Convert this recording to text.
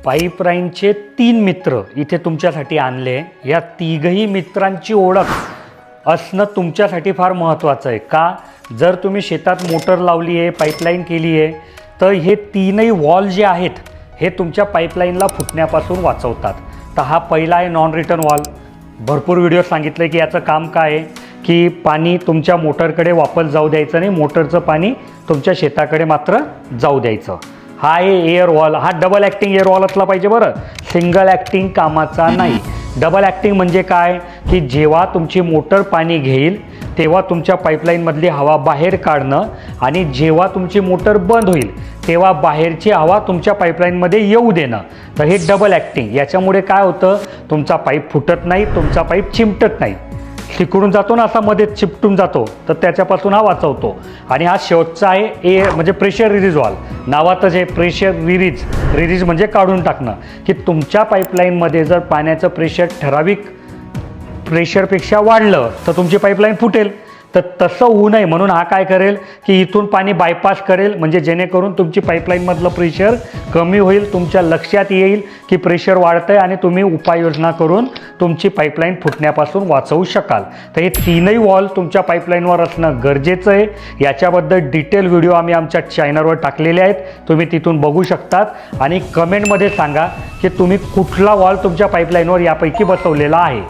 पाईपलाईनचे 3 मित्र इथे तुमच्यासाठी आणले. या तिघही मित्रांची ओळख असणं तुमच्यासाठी फार महत्त्वाचं आहे. का? जर तुम्ही शेतात मोटर लावली आहे, पाईपलाईन केली आहे, तर हे तीनही वॉल जे आहेत हे तुमच्या पाईपलाईनला फुटण्यापासून वाचवतात. तर हा पहिला आहे नॉन रिटर्न वॉल. भरपूर व्हिडिओ सांगितलं की याचं काम काय आहे की पाणी तुमच्या मोटरकडे वापस जाऊ द्यायचं नाही, मोटरचं पाणी तुमच्या शेताकडे मात्र जाऊ द्यायचं. हा आहे एअर वॉल. हा डबल ॲक्टिंग एअर वॉल असला पाहिजे बरं, सिंगल ॲक्टिंग कामाचा नाही. डबल ॲक्टिंग म्हणजे काय की जेव्हा तुमची मोटर पाणी घेईल तेव्हा तुमच्या पाईपलाईनमधली हवा बाहेर काढणं आणि जेव्हा तुमची मोटर बंद होईल तेव्हा बाहेरची हवा तुमच्या पाईपलाईनमध्ये येऊ देणं. तर हे डबल ॲक्टिंग. याच्यामुळे काय होतं, तुमचा पाईप फुटत नाही, तुमचा पाईप चिमटत नाही. तिकडून जातो ना असा मध्ये चिपटून जातो, तर त्याच्यापासून हा वाचवतो. आणि हा शेवटचा आहे एअर म्हणजे प्रेशर रिलीज वॉल. नावातच आहे प्रेशर रिलीज. रिलीज म्हणजे काढून टाकणं. की तुमच्या पाईपलाईनमध्ये जर पाण्याचं प्रेशर ठराविक प्रेशरपेक्षा वाढलं तर तुमची पाईपलाईन फुटेल. तर तसं होऊ नये म्हणून हा काय करेल की इथून पाणी बायपास करेल, म्हणजे जेणेकरून तुमची पाईपलाईनमधलं प्रेशर कमी होईल. तुमच्या लक्षात येईल की प्रेशर वाढतं आहे आणि तुम्ही उपाययोजना करून तुमची पाईपलाईन फुटण्यापासून वाचवू शकाल. तर हे तीनही वॉल तुमच्या पाईपलाईनवर असणं गरजेचं आहे. याच्याबद्दल डिटेल व्हिडिओ आम्ही आमच्या चॅनलवर टाकलेले आहेत, तुम्ही तिथून बघू शकतात. आणि कमेंटमध्ये सांगा की तुम्ही कुठला वॉल तुमच्या पाईपलाईनवर यापैकी बसवलेला आहे.